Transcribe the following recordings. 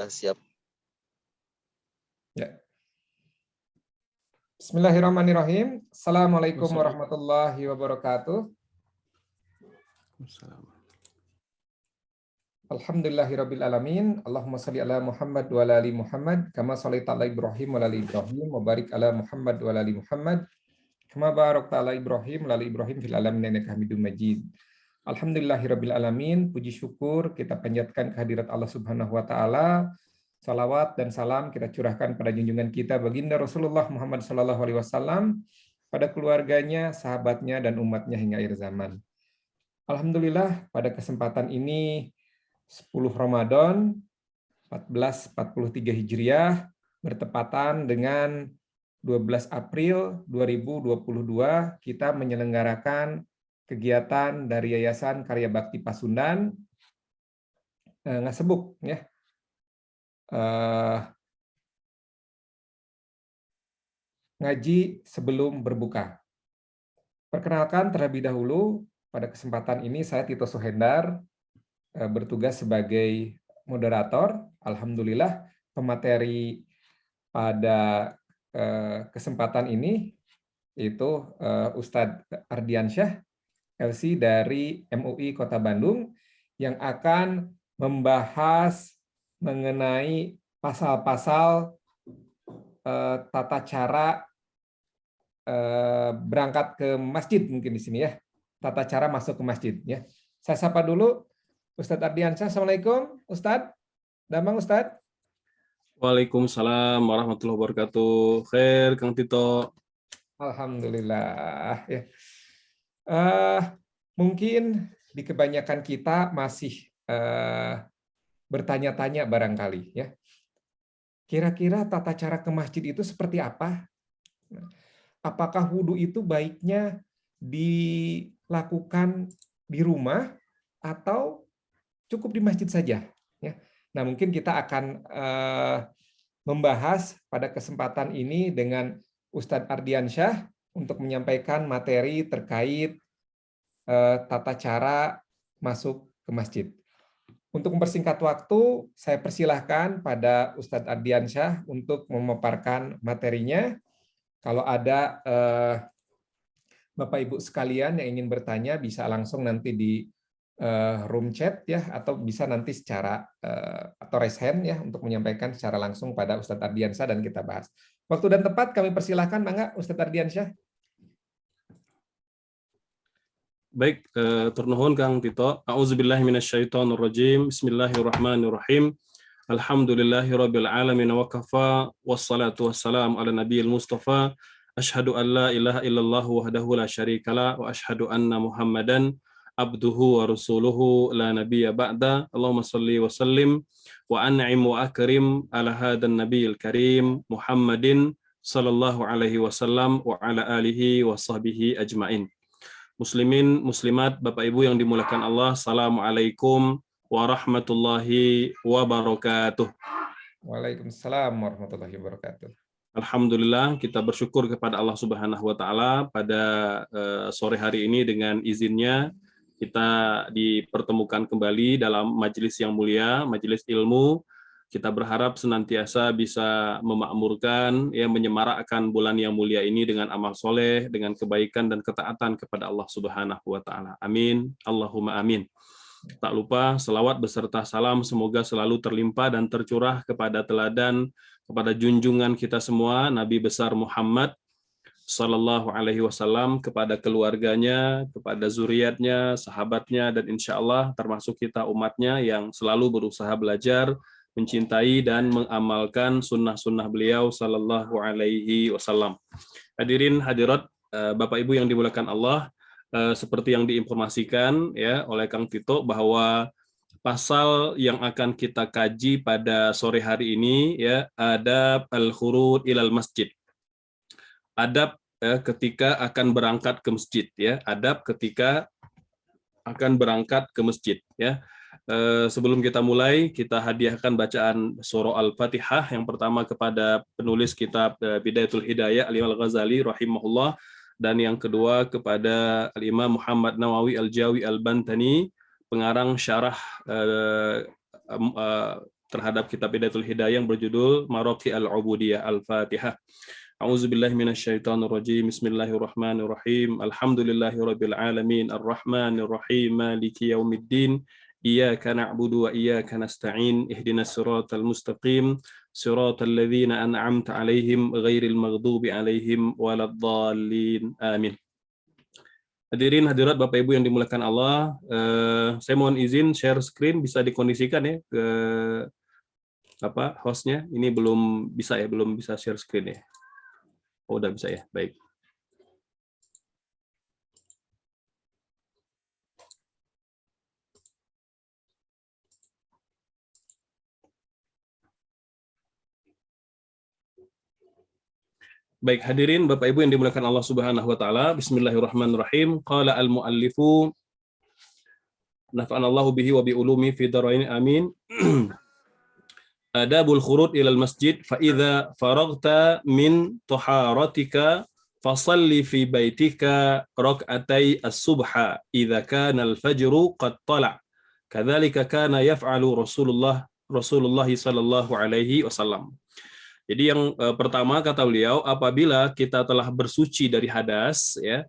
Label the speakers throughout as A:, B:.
A: Siap.
B: Ya. Bismillahirrahmanirrahim. Assalamualaikum warahmatullahi wabarakatuh. Alhamdulillahirabbil alamin. Allahumma shalli ala Muhammad wa ala ali Muhammad kama shallaita ala Ibrahim wa ala ali Ibrahim wa barik ala Muhammad wa ala ali Muhammad kama barakta ala Ibrahim wa ala ali Ibrahim fil alamin innaka Hamidum Majid. Alhamdulillahirabbil alamin. Puji syukur kita panjatkan kehadirat Allah Subhanahu wa taala. Salawat dan salam kita curahkan pada junjungan kita baginda Rasulullah Muhammad SAW, pada keluarganya, sahabatnya, dan umatnya hingga akhir zaman. Alhamdulillah pada kesempatan ini 10 Ramadan 1443 Hijriah bertepatan dengan 12 April 2022 kita menyelenggarakan kegiatan dari Yayasan Karya Bakti Pasundan Ngasebuk ya. Ngaji sebelum berbuka. Perkenalkan terlebih dahulu, pada kesempatan ini saya Tito Suhendar bertugas sebagai moderator. Alhamdulillah pemateri pada kesempatan ini itu Ustadz Ardiansyah, LC dari MUI Kota Bandung, yang akan membahas mengenai pasal-pasal tata cara berangkat ke masjid, mungkin di sini ya, tata cara masuk ke masjid ya. Saya sapa dulu Ustadz Ardiansyah. Assalamualaikum Ustadz. Damang Ustadz.
C: Waalaikumsalam warahmatullahi wabarakatuh. Khair Kang Tito.
B: Alhamdulillah ya. Mungkin di kebanyakan kita masih bertanya-tanya barangkali ya. Kira-kira tata cara ke masjid itu seperti apa? Apakah wudhu itu baiknya dilakukan di rumah atau cukup di masjid saja? Ya. Nah, mungkin kita akan membahas pada kesempatan ini dengan Ustadz Ardiansyah untuk menyampaikan materi terkait tata cara masuk ke masjid. Untuk mempersingkat waktu, saya persilahkan pada Ustadz Ardiansyah untuk memaparkan materinya. Kalau ada Bapak Ibu sekalian yang ingin bertanya, bisa langsung nanti di room chat ya, atau bisa nanti secara atau raise hand ya untuk menyampaikan secara langsung pada Ustadz Ardiansyah dan kita bahas. Waktu dan tempat kami persilahkan, Bangga Ustadz Ardiansyah.
C: Baik, turnuhun Kang Tito. A'udzubillahi minasyaitonirrajim. Bismillahirrahmanirrahim. Alhamdulillahirabbil alamin wa kafa wassalatu wassalamu ala nabiyil mustafa. Asyhadu an la ilaha illallah wahdahu la syarikalah wa asyhadu anna Muhammadan abduhu wa rasuluhu la nabiyya ba'da. Allahumma shalli wa sallim wa an'im wa akrim ala hadan nabiyil karim Muhammadin sallallahu alaihi wasallam wa ala alihi wa sahbihi ajmain. Muslimin, muslimat, Bapak Ibu yang dimuliakan Allah, Assalamualaikum warahmatullahi wabarakatuh.
B: Waalaikumsalam warahmatullahi wabarakatuh.
C: Alhamdulillah, kita bersyukur kepada Allah Subhanahu wa taala pada sore hari ini dengan izinnya kita dipertemukan kembali dalam majelis yang mulia, majelis ilmu. Kita berharap senantiasa bisa memakmurkan, ya, menyemarakkan bulan yang mulia ini dengan amal soleh, dengan kebaikan dan ketaatan kepada Allah Subhanahu wa taala. Amin. Allahumma amin. Tak lupa selawat beserta salam semoga selalu terlimpah dan tercurah kepada teladan, kepada junjungan kita semua, Nabi besar Muhammad Sallallahu Alaihi Wasallam, kepada keluarganya, kepada zuriatnya, sahabatnya, dan insya Allah termasuk kita umatnya yang selalu berusaha belajar, mencintai dan mengamalkan sunnah-sunnah beliau Sallallahu Alaihi Wasallam. Hadirin hadirat, Bapak Ibu yang dimuliakan Allah, seperti yang diinformasikan ya oleh Kang Tito bahwa pasal yang akan kita kaji pada sore hari ini ya, adab al-khurud ilal masjid. Adab ketika akan berangkat ke masjid ya, adab ketika akan berangkat ke masjid ya. Sebelum kita mulai, kita hadiahkan bacaan surah Al-Fatihah yang pertama kepada penulis kitab Bidayatul Hidayah Al-Imam Al-Ghazali rahimahullah, dan yang kedua kepada Al-Imam Muhammad Nawawi Al-Jawi Al-Bantani, pengarang syarah terhadap kitab Hidayatul Hidayah yang berjudul Maraqi al-Ubudiyah. Al-Fatihah. A'udzubillahi minasyaitonirrajim. Bismillahirrahmanirrahim. Alhamdulillahirabbil alamin. Arrahmanirrahim. Maliki yaumiddin. Iyyaka na'budu wa iyyaka nasta'in. Ihdinas siratal mustaqim. Siratal ladzina an'amta 'alaihim ghairil maghdubi 'alaihim waladdallin. Amin. Hadirin hadirat Bapak Ibu yang dimuliakan Allah, saya mohon izin share screen, bisa dikondisikan ya ke hostnya. Ini belum bisa ya, belum bisa share screen ya. Oh, udah bisa ya, baik. Baik, hadirin Bapak Ibu yang dimuliakan Allah Subhanahu wa taala. Bismillahirrahmanirrahim. Qala al-muallifu nafa'anallahu bihi wa bi ulumi fi dharain amin. Adabul khurud ilal masjid fa idza faragta min taharatika fasalli fi baitika rak'atai as-subha idza kana al-fajru qad tala'. Kadzalika kana yaf'alu Rasulullah sallallahu alaihi wasallam. Jadi yang pertama kata beliau, apabila kita telah bersuci dari hadas, ya,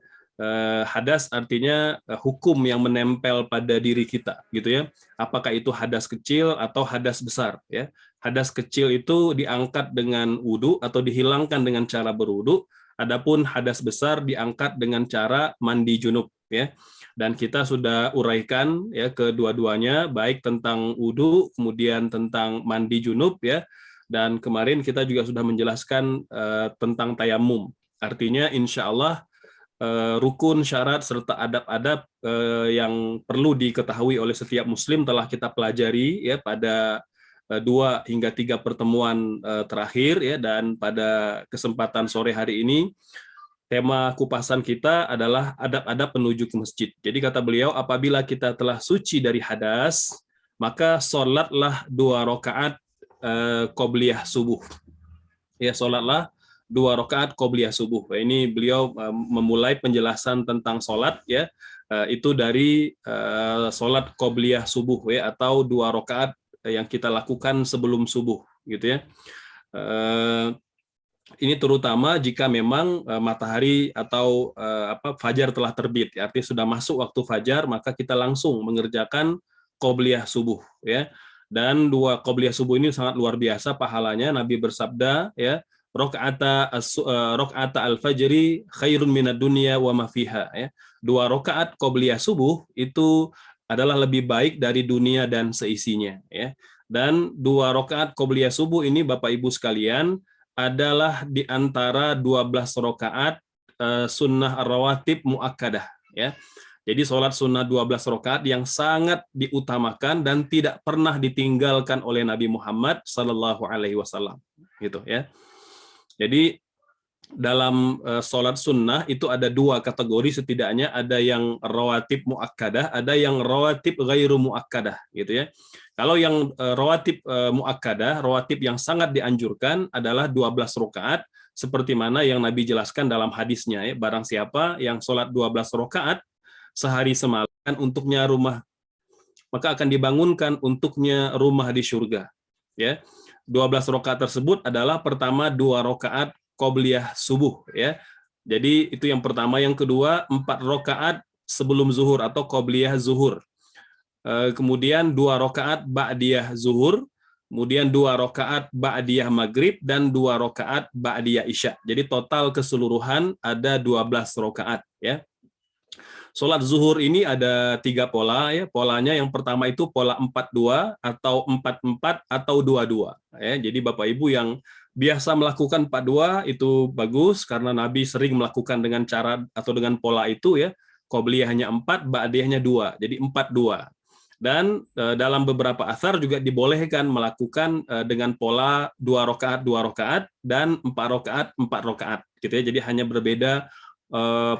C: hadas artinya hukum yang menempel pada diri kita, gitu ya. Apakah itu hadas kecil atau hadas besar, ya. Hadas kecil itu diangkat dengan wudu atau dihilangkan dengan cara berwudu. Adapun hadas besar diangkat dengan cara mandi junub, ya. Dan kita sudah uraikan ya kedua-duanya, baik tentang wudu, kemudian tentang mandi junub, ya. Dan kemarin kita juga sudah menjelaskan tentang tayamum. Artinya insya Allah rukun, syarat, serta adab-adab yang perlu diketahui oleh setiap muslim telah kita pelajari ya pada 2 hingga 3 pertemuan terakhir ya. Dan pada kesempatan sore hari ini tema kupasan kita adalah adab-adab menuju ke masjid. Jadi kata beliau, apabila kita telah suci dari hadas, maka sholatlah 2 rakaat qobliyah subuh. Ya, sholatlah 2 rakaat qobliyah subuh. Ini beliau memulai penjelasan tentang sholat ya, itu dari sholat qobliyah subuh ya, atau 2 rakaat yang kita lakukan sebelum subuh gitu ya. Ini terutama jika memang matahari atau fajar telah terbit, ya, artinya sudah masuk waktu fajar, maka kita langsung mengerjakan qobliyah subuh ya. Dan 2 qobliyah subuh ini sangat luar biasa pahalanya. Nabi bersabda ya, rakaata al-fajri khairun minad dunya wa ma fiha ya. 2 rakaat qobliyah subuh itu adalah lebih baik dari dunia dan seisinya ya. Dan 2 rakaat qobliyah subuh ini Bapak Ibu sekalian adalah di antara 12 rakaat sunnah rawatib muakkadah ya. Jadi sholat sunnah 12 rakaat yang sangat diutamakan dan tidak pernah ditinggalkan oleh Nabi Muhammad Sallallahu Alaihi Wasallam, gitu ya. Jadi dalam sholat sunnah itu ada 2 kategori setidaknya, ada yang rawatib muakkadah, ada yang rawatib ghairu muakkadah, gitu ya. Kalau yang rawatib muakkadah, rawatib yang sangat dianjurkan adalah 12 rakaat, seperti mana yang Nabi jelaskan dalam hadisnya ya, barang siapa yang sholat 12 rakaat sehari semalam untuknya rumah, maka akan dibangunkan untuknya rumah di surga ya. 12 rakaat tersebut adalah pertama 2 rakaat qobliyah subuh ya. Jadi itu yang pertama. Yang kedua 4 rakaat sebelum zuhur atau qobliyah zuhur. Kemudian 2 rakaat ba'diyah zuhur, kemudian 2 rakaat ba'diyah maghrib, dan 2 rakaat ba'diyah isya. Jadi total keseluruhan ada 12 rakaat ya. Sholat zuhur ini ada 3 pola ya. Polanya yang pertama itu pola 4-2 atau 4-4 atau 2-2 ya. Jadi Bapak Ibu yang biasa melakukan 4-2 itu bagus karena Nabi sering melakukan dengan cara atau dengan pola itu ya. Qobliyah hanya 4, ba'diyahnya 2. Jadi 4-2. Dan dalam beberapa athar juga dibolehkan melakukan dengan pola 2 rakaat 2 rakaat dan 4 rakaat 4 rakaat gitu ya. Jadi hanya berbeda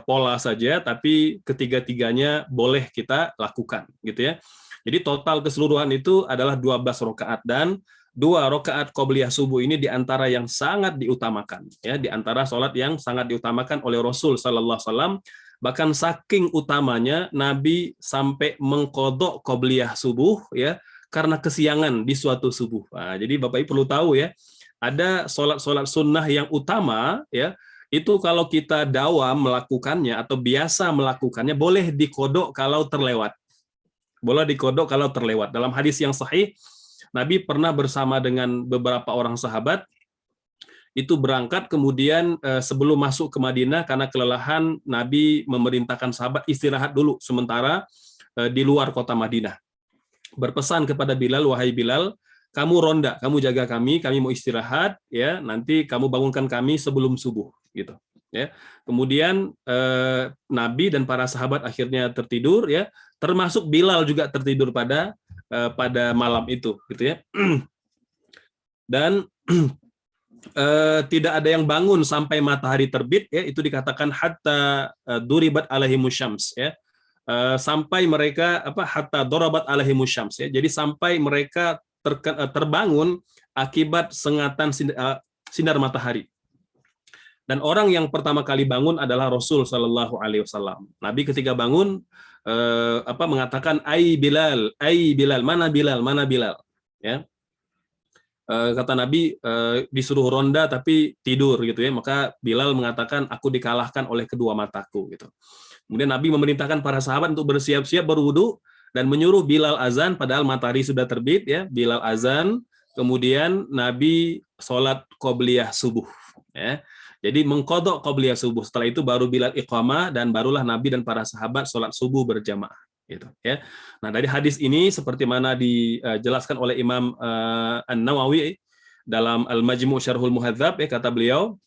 C: pola saja, tapi ketiga-tiganya boleh kita lakukan gitu ya. Jadi total keseluruhan itu adalah 12 rakaat, dan 2 rakaat qobliyah subuh ini diantara yang sangat diutamakan ya, diantara sholat yang sangat diutamakan oleh Rasul Sallallahu Alaihi Wasallam. Bahkan saking utamanya Nabi sampai mengqodok qobliyah subuh ya, karena kesiangan di suatu subuh. Nah, jadi Bapak Ibu perlu tahu ya, ada sholat-sholat sunnah yang utama ya, itu kalau kita dawam melakukannya atau biasa melakukannya boleh dikodok kalau terlewat. Boleh dikodok kalau terlewat. Dalam hadis yang sahih, Nabi pernah bersama dengan beberapa orang sahabat itu berangkat, kemudian sebelum masuk ke Madinah karena kelelahan, Nabi memerintahkan sahabat istirahat dulu sementara di luar kota Madinah. Berpesan kepada Bilal, wahai Bilal, kamu ronda, kamu jaga kami mau istirahat ya, nanti kamu bangunkan kami sebelum subuh gitu ya. Kemudian Nabi dan para sahabat akhirnya tertidur ya, termasuk Bilal juga tertidur pada malam itu gitu ya. Dan tidak ada yang bangun sampai matahari terbit ya, itu dikatakan hatta duribat alaihimus syams ya. Sampai mereka hatta darabat alaihimus syams ya. Jadi sampai mereka terbangun akibat sengatan sinar matahari. Dan orang yang pertama kali bangun adalah Rasul Shallallahu Alaihi Wasallam. Nabi ketika bangun mengatakan, ai Bilal, mana Bilal, ya. Kata Nabi, disuruh ronda tapi tidur gitu ya. Maka Bilal mengatakan, aku dikalahkan oleh kedua mataku gitu. Kemudian Nabi memerintahkan para sahabat untuk bersiap-siap berwudu dan menyuruh Bilal azan padahal matahari sudah terbit ya. Bilal azan, kemudian Nabi sholat qobliyah subuh ya. Jadi mengkodok qobliyah subuh. Setelah itu baru Bilal iqamah dan barulah Nabi dan para sahabat sholat subuh berjamaah gitu ya. Nah, dari hadis ini seperti mana dijelaskan oleh Imam An-Nawawi dalam Al-Majmu' Syarhul Muhadzab ya, kata beliau,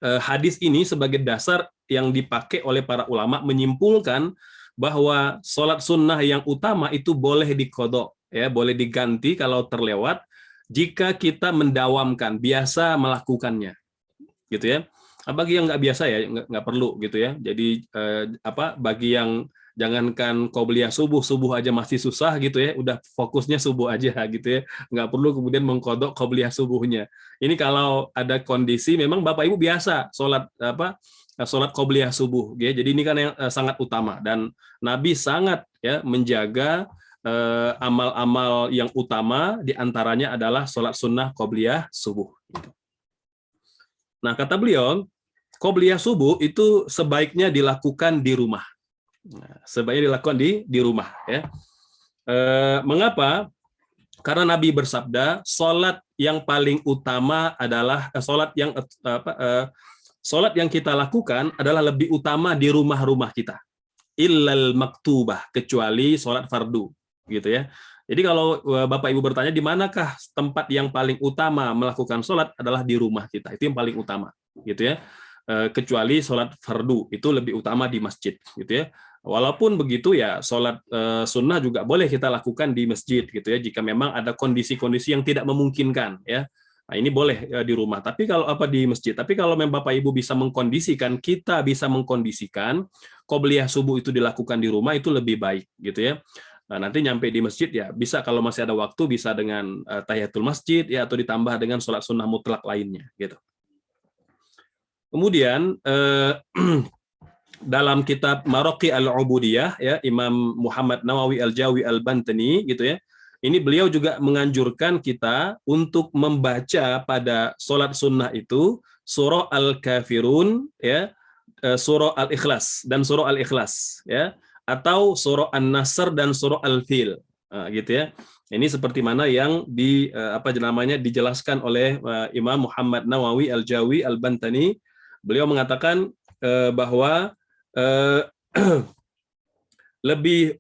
C: hadis ini sebagai dasar yang dipakai oleh para ulama menyimpulkan bahwa sholat sunnah yang utama itu boleh dikodok ya, boleh diganti kalau terlewat jika kita mendawamkan, biasa melakukannya gitu ya. Bagi yang nggak biasa ya nggak perlu gitu ya. Jadi bagi yang jangankan qobliyah subuh aja masih susah gitu ya, udah fokusnya subuh aja gitu ya, nggak perlu kemudian mengkodok qobliyah subuhnya. Ini kalau ada kondisi memang Bapak Ibu biasa sholat qobliyah subuh ya. Jadi ini kan yang sangat utama, dan Nabi sangat ya menjaga amal-amal yang utama, diantaranya adalah sholat sunnah qobliyah subuh gitu. Nah, kata beliau, qobliyah subuh itu sebaiknya dilakukan di rumah. Nah, sebaiknya dilakukan di rumah ya. Mengapa? Karena Nabi bersabda, sholat yang paling utama adalah sholat yang kita lakukan adalah lebih utama di rumah-rumah kita. Illal maktubah, kecuali sholat fardu gitu ya. Jadi kalau Bapak Ibu bertanya di manakah tempat yang paling utama melakukan sholat, adalah di rumah kita. Itu yang paling utama gitu ya. Kecuali sholat fardu, itu lebih utama di masjid gitu ya. Walaupun begitu ya, sholat sunnah juga boleh kita lakukan di masjid gitu ya, jika memang ada kondisi-kondisi yang tidak memungkinkan ya. Nah, ini boleh di rumah. Tapi kalau di masjid. Tapi kalau memang Bapak Ibu bisa mengkondisikan, kita bisa mengkondisikan qobliyah subuh itu dilakukan di rumah, itu lebih baik gitu ya. Nah, nanti nyampe di masjid ya bisa, kalau masih ada waktu, bisa dengan tahiyatul masjid ya, atau ditambah dengan sholat sunnah mutlak lainnya gitu. Kemudian dalam kitab Maraqi al-Ubudiyah ya, Imam Muhammad Nawawi al-Jawi al-Bantani gitu ya, ini beliau juga menganjurkan kita untuk membaca pada sholat sunnah itu surah Al-Kafirun ya, surah Al-Ikhlas dan surah Al-Ikhlas ya, atau surah An-Nasr dan surah Al-Fil gitu ya. Ini seperti mana yang dijelaskan oleh Imam Muhammad Nawawi al-Jawi al-Bantani. Beliau mengatakan bahwa lebih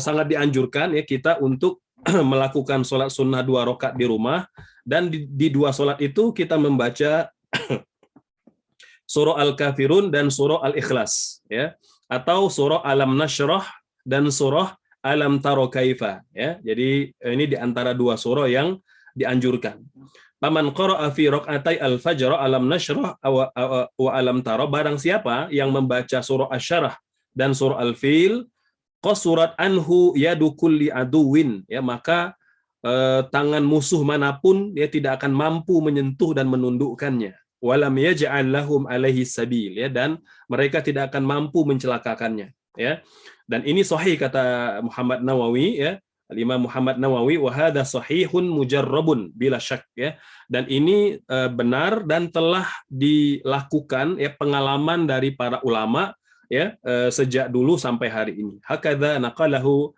C: sangat dianjurkan ya kita untuk melakukan sholat sunnah 2 rakaat di rumah, dan di 2 sholat itu kita membaca surah Al-Kafirun dan surah Al-Ikhlas ya, atau surah Alam Nashrah dan surah Alam Taro Kaifa ya. Jadi ini di antara 2 surah yang dianjurkan. Paman qara'a fi raq'atai al-fajr Alam Nashrah wa Alam Taro, barang siapa yang membaca surah Asy-Syarah dan surah Al-Fil, qasurat anhu yadu kulli aduwin ya, maka tangan musuh manapun dia tidak akan mampu menyentuh dan menundukkannya. Walam yaj'al lahum alaihi sabil ya, dan mereka tidak akan mampu mencelakakannya ya. Dan ini sahih kata Muhammad Nawawi ya, Al-Imam Muhammad Nawawi, wa hadza sahihun mujarrabun bila syak, ya. Dan ini benar dan telah dilakukan, ya, pengalaman dari para ulama, ya, sejak dulu sampai hari ini. Hakadza naqalahu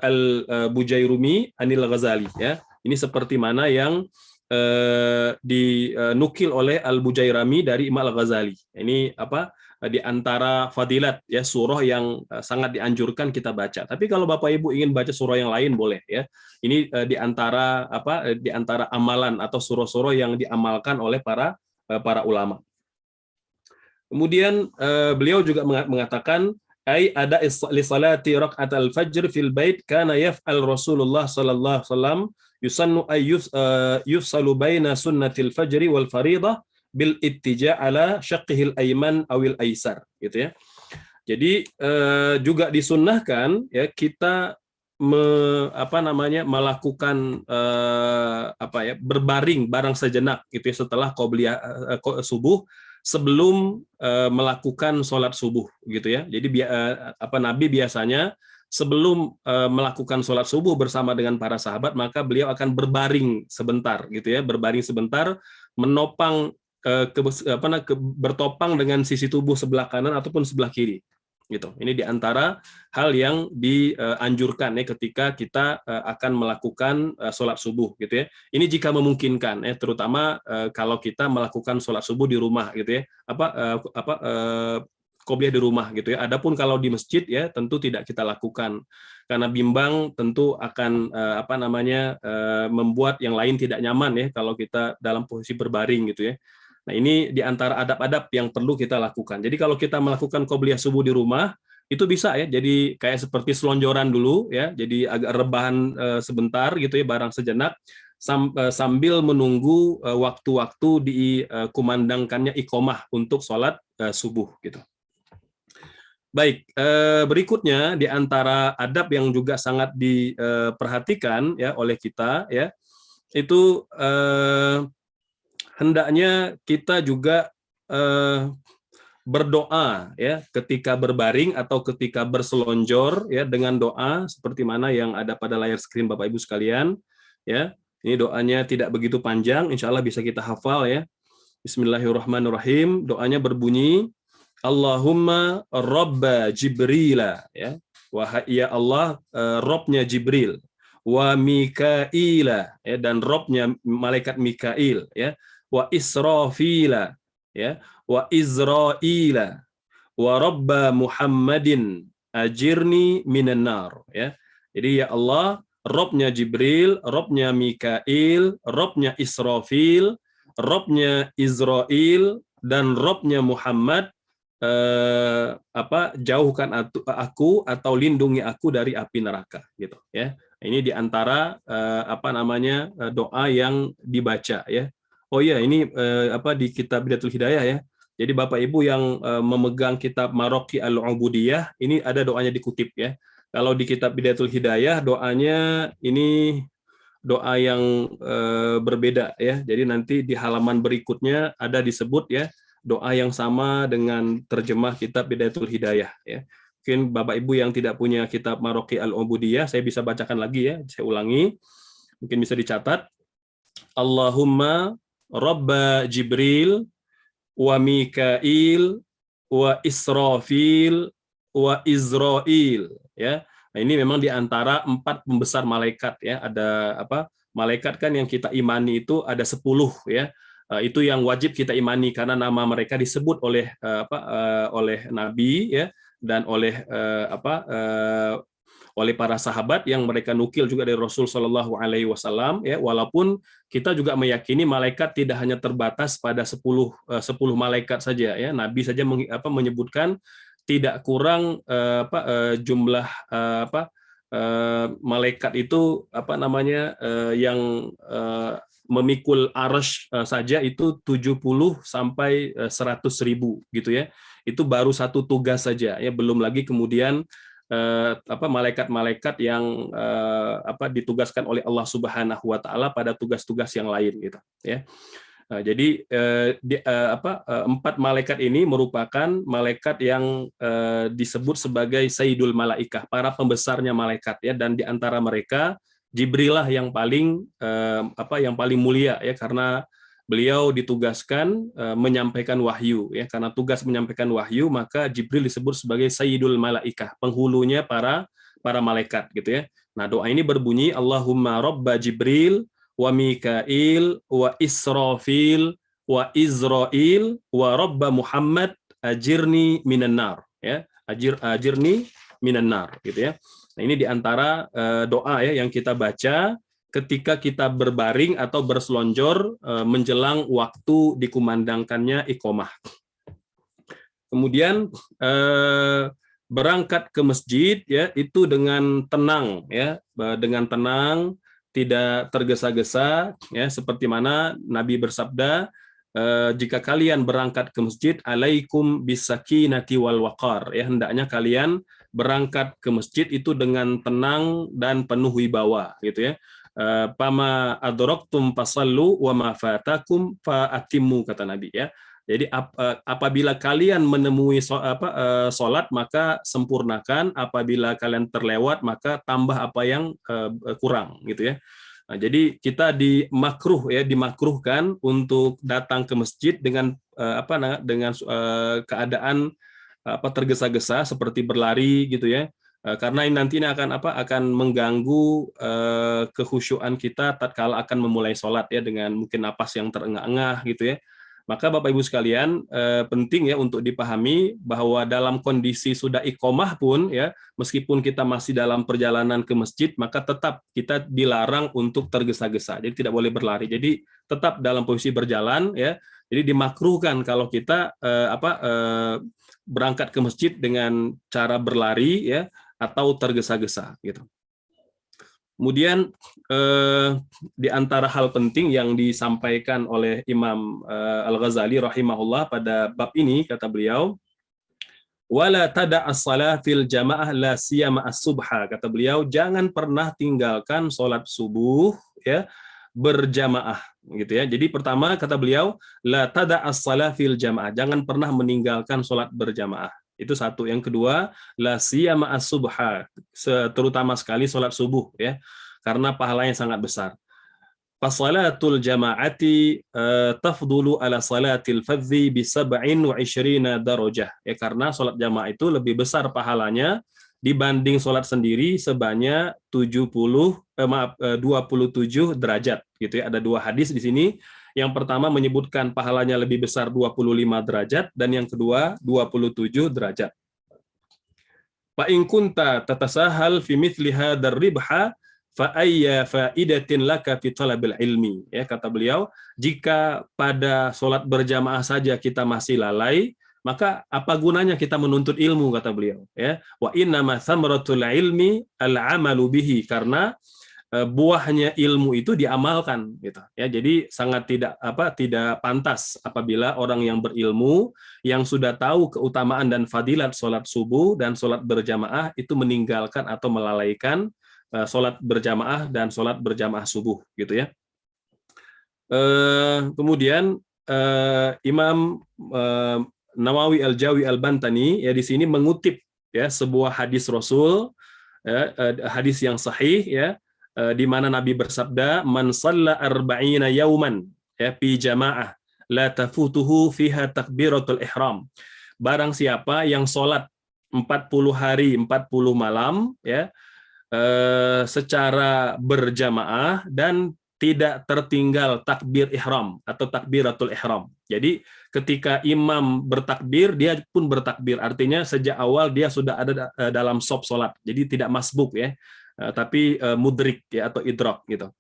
C: al-Bujairumi anil Ghazali, ya. Ini seperti mana yang dinukil oleh Al-Bujairami dari Imam Al-Ghazali. Ini di antara fadilat, ya, surah yang sangat dianjurkan kita baca. Tapi kalau Bapak Ibu ingin baca surah yang lain boleh, ya. Ini di antara amalan atau surah-surah yang diamalkan oleh para ulama. Kemudian beliau juga mengatakan ada li salati raq'atal fajr fil bait kana yaf'al Rasulullah sallallahu alaihi wasallam yusannu yufsalu baina sunnatil fajri wal fariḍah bil ittija' ala syaqqihil ayman awil aisar, gitu, ya. Jadi juga disunnahkan, ya, kita melakukan berbaring barang sejenak, gitu ya, setelah qobliyah subuh sebelum melakukan sholat subuh, gitu ya. Jadi Nabi biasanya sebelum melakukan sholat subuh bersama dengan para sahabat, maka beliau akan berbaring sebentar, gitu ya, berbaring sebentar, menopang bertopang dengan sisi tubuh sebelah kanan ataupun sebelah kiri, gitu. Ini diantara hal yang dianjurkan, ya, ketika kita akan melakukan sholat subuh, gitu ya. Ini jika memungkinkan, ya, terutama kalau kita melakukan sholat subuh di rumah, gitu ya, qobliyah di rumah, gitu ya. Adapun kalau di masjid, ya, tentu tidak kita lakukan karena bimbang tentu akan membuat yang lain tidak nyaman, ya, kalau kita dalam posisi berbaring, gitu ya. Nah, ini di antara adab-adab yang perlu kita lakukan. Jadi kalau kita melakukan qobliyah subuh di rumah, itu bisa, ya, jadi kayak seperti selonjoran dulu, ya, jadi agak rebahan sebentar, gitu ya, barang sejenak, sambil menunggu waktu-waktu dikumandangkannya iqomah untuk sholat subuh, gitu. Baik, berikutnya di antara adab yang juga sangat diperhatikan, ya, oleh kita, ya, itu hendaknya kita juga berdoa, ya, ketika berbaring atau ketika berselonjor, ya, dengan doa seperti mana yang ada pada layar screen Bapak Ibu sekalian, ya. Ini doanya tidak begitu panjang, insya Allah bisa kita hafal, ya. Bismillahirrahmanirrahim. Doanya berbunyi, Allahumma Rabba Jibrila, ya. Wahai, ya Allah, Robnya Jibril, wa Mikaila, ya, dan Robnya malaikat Mikail, ya, wa Israfila, ya, wa Izraila, wa Rabba Muhammadin ajirni minan nar, ya. Jadi, ya Allah, Robnya Jibril, Robnya Mikail, Robnya Israfil, Robnya Izrail, dan Robnya Muhammad, jauhkan aku atau lindungi aku dari api neraka, gitu, ya. Ini diantara doa yang dibaca, ya. Oh iya, ini di kitab Bidatul Hidayah, ya. Jadi Bapak Ibu yang memegang kitab Maraqi al-Ubudiyah, ini ada doanya dikutip, ya. Kalau di kitab Bidatul Hidayah doanya ini doa yang berbeda, ya. Jadi nanti di halaman berikutnya ada disebut, ya, doa yang sama dengan terjemah kitab Bidatul Hidayah, ya. Mungkin Bapak Ibu yang tidak punya kitab Maraqi al-Ubudiyah, saya bisa bacakan lagi, ya. Saya ulangi. Mungkin bisa dicatat. Allahumma Rabba Jibril wa Mikail wa Israfil wa Izrail, ya. Nah, ini memang di antara 4 pembesar malaikat, ya. Ada malaikat kan yang kita imani itu ada 10, ya. Itu yang wajib kita imani karena nama mereka disebut oleh oleh Nabi, ya, dan oleh oleh para sahabat yang mereka nukil juga dari Rasul Shallallahu Alaihi Wasallam, ya. Walaupun kita juga meyakini malaikat tidak hanya terbatas pada 10 malaikat saja, ya. Nabi saja menyebutkan tidak kurang jumlah malaikat itu yang memikul arsy saja itu 70 sampai 100.000, gitu, ya. Itu baru satu tugas saja, ya. Belum lagi kemudian malaikat-malaikat yang ditugaskan oleh Allah Subhanahu wa taala pada tugas-tugas yang lain, gitu, ya. Jadi empat malaikat ini merupakan malaikat yang disebut sebagai Sayyidul Malaikah, para pembesarnya malaikat ya, dan di antara mereka Jibril lah yang paling yang paling mulia ya, karena beliau ditugaskan menyampaikan wahyu ya, karena tugas menyampaikan wahyu maka Jibril disebut sebagai Sayyidul Malaikah, penghulunya para malaikat gitu ya. Nah, doa ini berbunyi Allahumma Robba Jibril wa Mikail wa Israfil wa Izrail wa Robba Muhammad ajirni minan nar ya, ajirni minan nar gitu ya. Nah, ini diantara doa ya yang kita baca ketika kita berbaring atau berselonjor menjelang waktu dikumandangkannya iqomah. Kemudian berangkat ke masjid ya itu dengan tenang ya, dengan tenang, tidak tergesa-gesa ya, seperti mana Nabi bersabda, jika kalian berangkat ke masjid alaikum bisakinati wal waqar ya, hendaknya kalian berangkat ke masjid itu dengan tenang dan penuh wibawa gitu ya. Pama adraktum fasallu wa ma fatakum fa atimmu, kata Nabi ya. Jadi apabila kalian menemui sholat maka sempurnakan, apabila kalian terlewat maka tambah apa yang kurang gitu ya. Nah, jadi kita dimakruhkan untuk datang ke masjid dengan keadaan tergesa-gesa seperti berlari gitu ya. Karena ini nantinya akan mengganggu kekhusyuan kita tatkala akan memulai sholat ya, dengan mungkin napas yang terengah-engah gitu ya. Maka Bapak Ibu sekalian, penting ya untuk dipahami bahwa dalam kondisi sudah iqomah pun ya, meskipun kita masih dalam perjalanan ke masjid, maka tetap kita dilarang untuk tergesa-gesa. Jadi tidak boleh berlari. Jadi tetap dalam posisi berjalan ya. Jadi dimakruhkan kalau kita berangkat ke masjid dengan cara berlari ya atau tergesa-gesa gitu. Kemudian di antara hal penting yang disampaikan oleh Imam Al-Ghazali rahimahullah pada bab ini, kata beliau, wala tada as-salah fil jamaah la siyama as-subha, kata beliau, jangan pernah tinggalkan sholat subuh ya berjamaah gitu ya. Jadi pertama kata beliau la tada as-salah fil jamaah, jangan pernah meninggalkan sholat berjamaah. Itu satu. Yang kedua, la siyama as-subha, terutama sekali sholat subuh ya, karena pahalanya sangat besar. Fasalatul jama'ati tafdulu ala salatil fadzi bi 27 darajah. Ya, karena sholat jamaah itu lebih besar pahalanya dibanding sholat sendiri sebanyak 27 derajat gitu ya. Ada dua hadis di sini. Yang pertama menyebutkan pahalanya lebih besar 25 derajat, dan yang kedua 27 derajat. Fa in kunta tatasahal fi mithli hadzal ribha fa ayya faidatin laka fi talabil ilmi, ya, kata beliau, jika pada sholat berjamaah saja kita masih lalai, maka apa gunanya kita menuntut ilmu, kata beliau ya. Wa inna ma thamratul ilmi al amalu bihi, karena buahnya ilmu itu diamalkan gitu ya. Jadi sangat tidak pantas apabila orang yang berilmu yang sudah tahu keutamaan dan fadilat sholat subuh dan sholat berjamaah itu meninggalkan atau melalaikan sholat berjamaah dan sholat berjamaah subuh gitu ya. Kemudian Imam Nawawi Al-Jawi Al-Bantani ya di sini mengutip ya sebuah hadis Rasul ya, hadis yang sahih ya, di mana Nabi bersabda, man shalla arba'ina yauman ya fi jamaah la tafutuhu fiha takbiratul ihram. Barang siapa yang sholat 40 hari 40 malam ya secara berjamaah dan tidak tertinggal takbir ihram atau takbiratul ihram. Jadi ketika imam bertakbir, dia pun bertakbir. Artinya sejak awal dia sudah ada dalam shop sholat. Jadi tidak masbuk ya, tapi mudrik ya atau idrak gitu.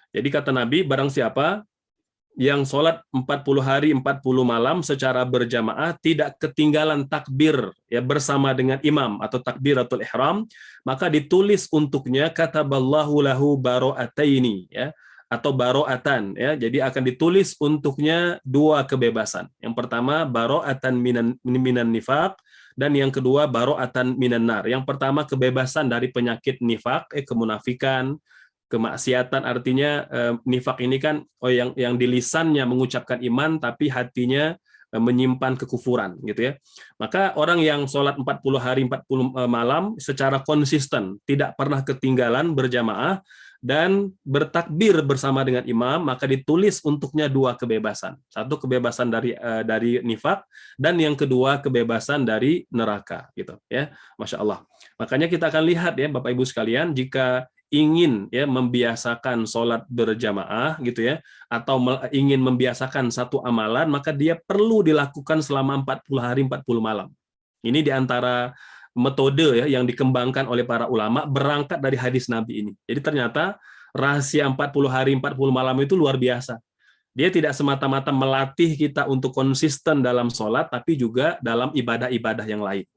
C: Jadi kata Nabi, barang siapa yang sholat 40 hari 40 malam secara berjamaah tidak ketinggalan takbir ya bersama dengan imam atau takbiratul ihram, maka ditulis untuknya kataballahu lahu baro'ataini ya, atau baro'atan ya. Jadi akan ditulis untuknya dua kebebasan. Yang pertama baro'atan minan nifaq, dan yang kedua baro'atan minan nar. Yang pertama kebebasan dari penyakit nifaq, kemunafikan, Kemaksiatan artinya nifak ini kan yang di lisannya mengucapkan iman tapi hatinya menyimpan kekufuran gitu ya. Maka orang yang sholat 40 hari 40 malam secara konsisten, tidak pernah ketinggalan berjamaah dan bertakbir bersama dengan imam, maka ditulis untuknya 2 kebebasan. Satu kebebasan dari nifak dan yang kedua kebebasan dari neraka gitu ya. Masya Allah. Makanya kita akan lihat ya Bapak Ibu sekalian, jika ingin ya membiasakan sholat berjamaah gitu ya, atau ingin membiasakan satu amalan, maka dia perlu dilakukan selama 40 hari 40 malam. Ini diantara metode ya yang dikembangkan oleh para ulama berangkat dari hadis Nabi ini. Jadi ternyata rahasia 40 hari 40 malam itu luar biasa. Dia tidak semata-mata melatih kita untuk konsisten dalam sholat, tapi juga dalam ibadah-ibadah yang lain.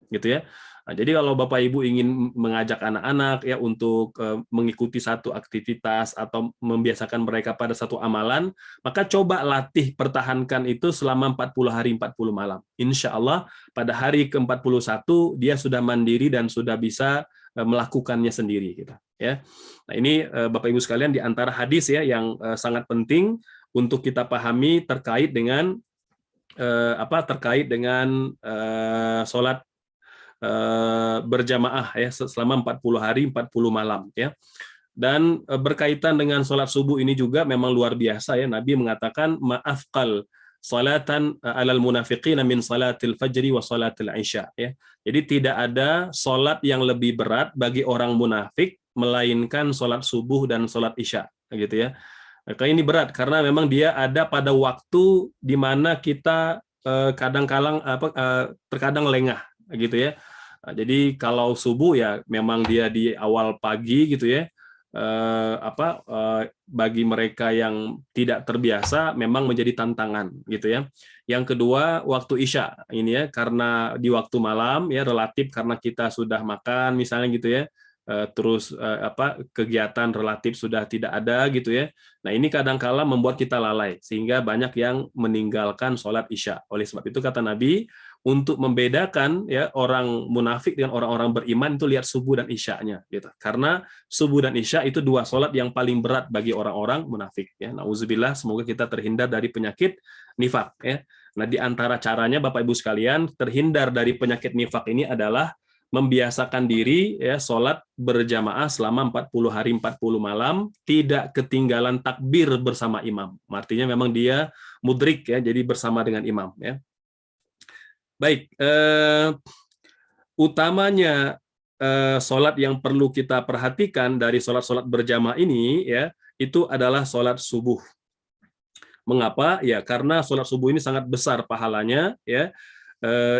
C: Gitu ya. Nah, jadi kalau Bapak Ibu ingin mengajak anak-anak ya untuk mengikuti satu aktivitas atau membiasakan mereka pada satu amalan, maka coba latih pertahankan itu selama 40 hari 40 malam. Insya Allah pada hari ke-41 dia sudah mandiri dan sudah bisa melakukannya sendiri gitu ya. Nah, ini Bapak Ibu sekalian di antara hadis ya yang sangat penting untuk kita pahami terkait dengan sholat berjamaah ya selama 40 hari 40 malam ya. Dan berkaitan dengan sholat subuh ini juga memang luar biasa ya. Nabi mengatakan ma'afqal salatan alal munafiqina min salatil fajri wa salatil isya ya. Jadi tidak ada sholat yang lebih berat bagi orang munafik melainkan sholat subuh dan sholat isya gitu ya. Maka ini berat karena memang dia ada pada waktu di mana kita terkadang lengah gitu ya. Nah, jadi kalau subuh ya memang dia di awal pagi gitu ya. Bagi mereka yang tidak terbiasa memang menjadi tantangan gitu ya. Yang kedua waktu isya ini ya, karena di waktu malam ya relatif karena kita sudah makan misalnya gitu ya. Terus kegiatan relatif sudah tidak ada gitu ya. Nah ini kadang-kala membuat kita lalai sehingga banyak yang meninggalkan sholat isya. Oleh sebab itu kata Nabi, untuk membedakan ya orang munafik dengan orang-orang beriman itu lihat subuh dan isya-nya gitu. Karena subuh dan isya itu 2 sholat yang paling berat bagi orang-orang munafik ya. Nauzubillah, semoga kita terhindar dari penyakit nifak ya. Nah di antara caranya Bapak Ibu sekalian terhindar dari penyakit nifak ini adalah membiasakan diri ya sholat berjamaah selama 40 hari 40 malam, tidak ketinggalan takbir bersama imam. Artinya memang dia mudrik ya, jadi bersama dengan imam ya. Baik, utamanya sholat yang perlu kita perhatikan dari sholat-sholat berjamaah ini ya, itu adalah sholat subuh. Mengapa? Ya karena sholat subuh ini sangat besar pahalanya ya.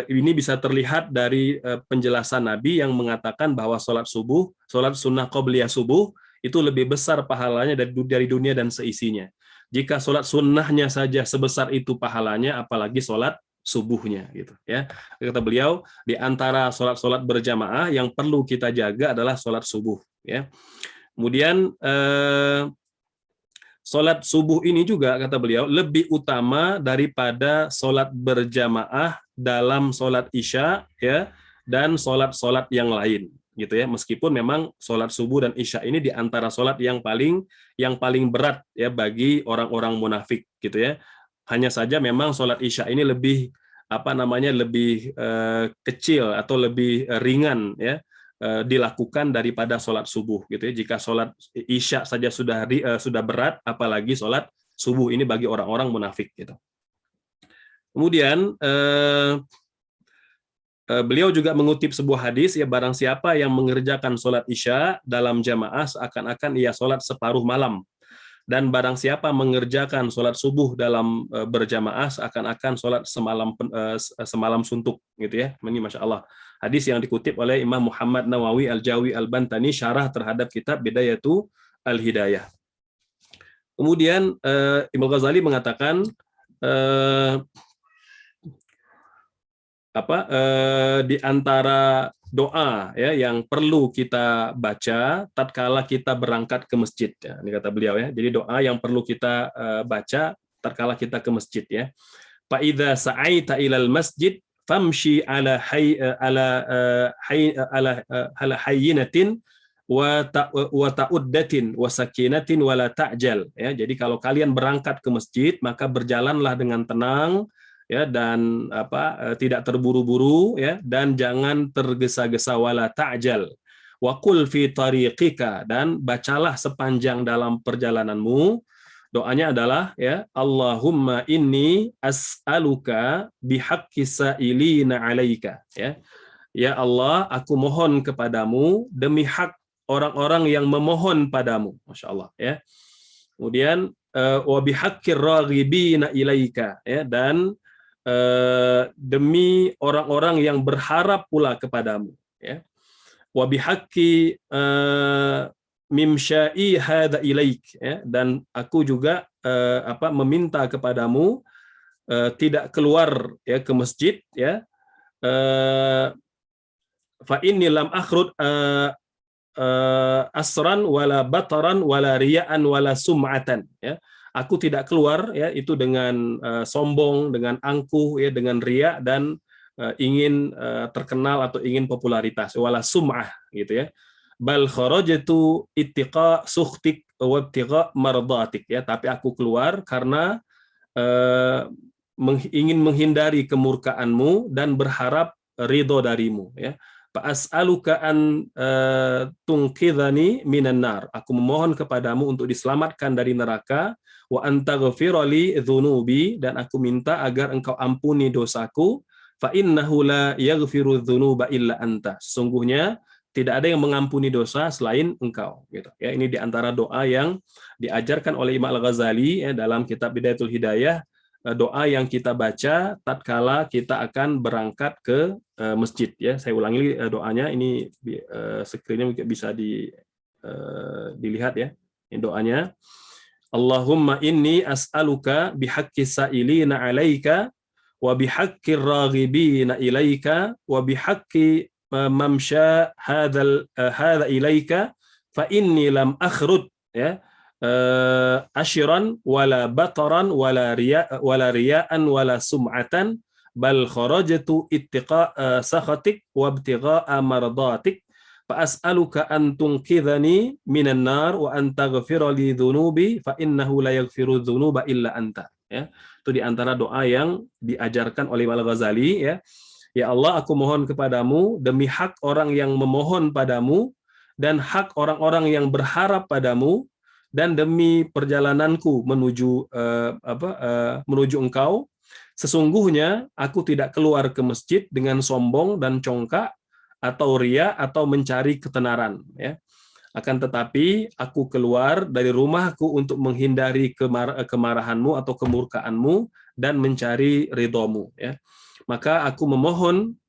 C: Ini bisa terlihat dari penjelasan Nabi yang mengatakan bahwa sholat subuh, sholat sunnah qobliyah subuh itu lebih besar pahalanya dari dunia dan seisinya. Jika sholat sunnahnya saja sebesar itu pahalanya, apalagi sholat subuhnya gitu ya. Kata beliau, di antara sholat-sholat berjamaah yang perlu kita jaga adalah sholat subuh ya. Kemudian sholat subuh ini juga kata beliau lebih utama daripada sholat berjamaah dalam sholat isya ya dan sholat-sholat yang lain gitu ya. Meskipun memang sholat subuh dan isya ini di antara sholat yang paling berat ya bagi orang-orang munafik gitu ya. Hanya saja memang sholat isya ini lebih lebih kecil atau lebih ringan ya dilakukan daripada sholat subuh gitu ya. Jika sholat isya saja sudah berat, apalagi sholat subuh ini bagi orang-orang munafik gitu. Kemudian beliau juga mengutip sebuah hadis ya, barang siapa yang mengerjakan sholat isya dalam jamaah seakan-akan ia sholat separuh malam. Dan barang siapa mengerjakan sholat subuh dalam berjamaah seakan-akan sholat semalam suntuk gitu ya. Ini Masya Allah. Hadis yang dikutip oleh Imam Muhammad Nawawi Al-Jawi Al-Bantani syarah terhadap kitab Bidayatu Al-Hidayah. Kemudian Imam Ghazali mengatakan di antara doa ya yang perlu kita baca tatkala kita berangkat ke masjid ya, ini kata beliau ya. Jadi doa yang perlu kita baca tatkala kita ke masjid ya. Fa idza sa'aita ilal masjid famshi ala hayyinatin wa ta'uddatin wa sakinatin wa la ta'jal. Ya, jadi kalau kalian berangkat ke masjid maka berjalanlah dengan tenang ya, dan tidak terburu-buru ya, dan jangan tergesa-gesa, wala ta'jal. Wa qul fi tariqika, dan bacalah sepanjang dalam perjalananmu. Doanya adalah ya, Allahumma inni as'aluka bihaqqi sa'ilina 'alaika, ya. Ya Allah, aku mohon kepadamu demi hak orang-orang yang memohon padamu. Masya Allah, ya. Kemudian wa bihaqqir raghibina ilaika, ya, dan demi orang-orang yang berharap pula kepadamu, ya. Wa bihaqqi mimsya'i hadza ilaik, ya, dan aku juga meminta kepadamu tidak keluar ya ke masjid, ya, fa inni lam akhrud asran wala bataran wala riya'an wala sum'atan, ya. Aku tidak keluar ya itu dengan sombong, dengan angkuh ya, dengan riya dan ingin terkenal atau ingin popularitas, wala sum'ah gitu ya. Bal kharajtu ittiqa sukhtik wa ibtigha mardatik, ya, tapi aku keluar karena ingin menghindari kemurkaanmu dan berharap ridho darimu, ya. Fa'as'aluka an tungqidhani minan nar. Aku memohon kepadamu untuk diselamatkan dari neraka, wa antaghfira li dzunubi, dan aku minta agar engkau ampuni dosaku, fa innahu la yaghfiru dzunuba illa anta. Sesungguhnya tidak ada yang mengampuni dosa selain engkau, gitu ya. Ini diantara doa yang diajarkan oleh Imam Al-Ghazali ya, dalam kitab Bidayatul Hidayah, doa yang kita baca tatkala kita akan berangkat ke masjid, ya. Saya ulangi doanya, ini screen-nya bisa dilihat ya. Ini doanya. Allahumma inni as'aluka bihaqqi sa'ilina 'alaika wa bihaqqir raghibina ilaika wa bihaqqi mamsya hadza ilaika fa inni lam akhrud, ya, ashiran wala bataran wala riya'an wala sum'atan, bal kharajtu ittiqa sakhatik wa ibtigha'a mardatik, fa as'aluka an tunqidhani minan nar wa an taghfira li dhunubi fa innahu la yaghfiru dhunuba illa anta, ya. Itu di antara doa yang diajarkan oleh Al-Ghazali, ya. Ya Allah, aku mohon kepadamu demi hak orang yang memohon padamu dan hak orang-orang yang berharap padamu, dan demi perjalananku menuju menuju engkau, sesungguhnya aku tidak keluar ke masjid dengan sombong dan congkak atau riya atau mencari ketenaran, ya. Akan tetapi aku keluar dari rumahku untuk menghindari kemarahanmu atau kemurkaanmu dan mencari ridhomu, ya. Maka aku memohon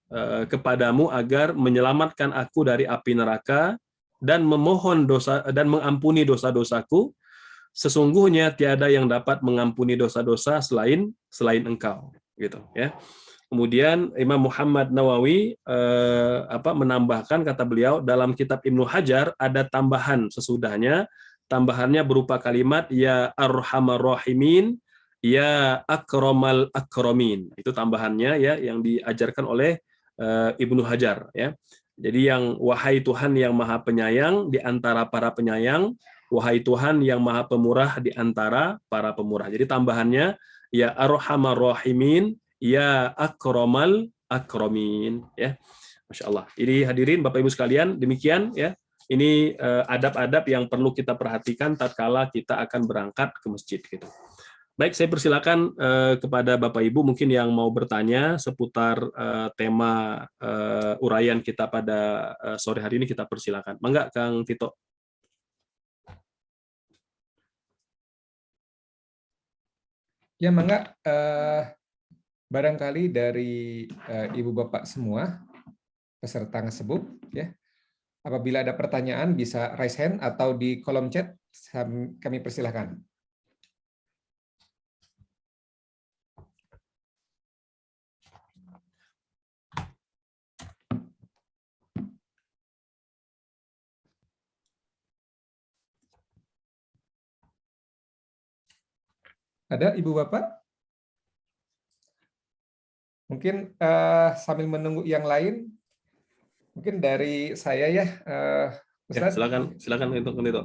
C: kepadamu agar menyelamatkan aku dari api neraka dan memohon dosa dan mengampuni dosa-dosaku. Sesungguhnya tiada yang dapat mengampuni dosa-dosa selain engkau, gitu ya. Kemudian Imam Muhammad Nawawi menambahkan, kata beliau, dalam kitab Ibnu Hajar ada tambahan sesudahnya. Tambahannya berupa kalimat ya arhamar rahimin, ya akramal akramin. Itu tambahannya ya yang diajarkan oleh Ibnu Hajar, ya. Jadi yang wahai Tuhan yang Maha Penyayang di antara para penyayang, wahai Tuhan yang Maha Pemurah di antara para pemurah. Jadi tambahannya ya arhamar rahimin, ya akramal akramin, ya. Masya Allah. Jadi hadirin Bapak Ibu sekalian, demikian ya. Ini adab-adab yang perlu kita perhatikan tatkala kita akan berangkat ke masjid, gitu. Baik, saya persilakan kepada Bapak Ibu mungkin yang mau bertanya seputar tema uraian kita pada sore hari ini, kita persilakan. Mangga Kang Tito.
B: Ya, mangga. Barangkali dari Ibu Bapak semua peserta tersebut, ya. Apabila ada pertanyaan bisa raise hand atau di kolom chat, kami persilahkan. Ada Ibu Bapak? Mungkin sambil menunggu yang lain, mungkin dari saya ya,
C: Ya,
B: Ustaz.
C: silakan untuk itu.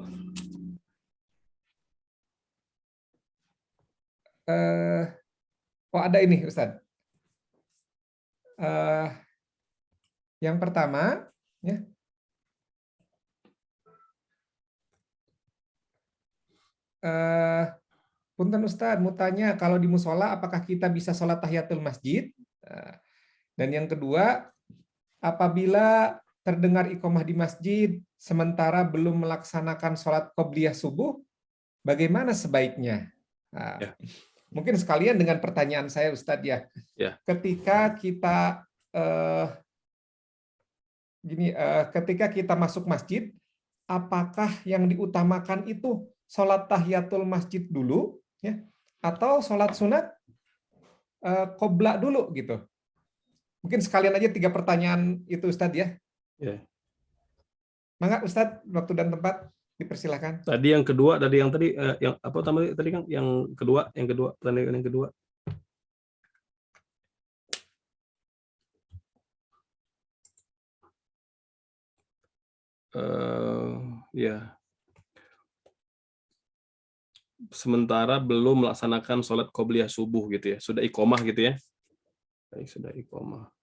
B: Oh ada ini Ustaz. Yang pertama, ya. Punten Ustaz, mau tanya kalau di musola apakah kita bisa sholat tahiyatul masjid? Dan yang kedua, apabila terdengar iqomah di masjid sementara belum melaksanakan sholat qobliyah subuh, bagaimana sebaiknya?
C: Ya.
B: Mungkin sekalian dengan pertanyaan saya Ustadz ya. Ketika kita ketika kita masuk masjid, apakah yang diutamakan itu sholat tahiyatul masjid dulu, ya, atau sholat sunat qobla dulu gitu? Mungkin sekalian aja 3 pertanyaan itu Ustadz ya. Mangga Ustadz, waktu dan tempat dipersilakan.
C: Tadi yang kedua, yang apa tadi kan yang kedua pertanyaan yang kedua. Ya. Sementara belum melaksanakan sholat qobliyah subuh gitu ya, sudah iqomah gitu ya. Baik, sudah iqomah.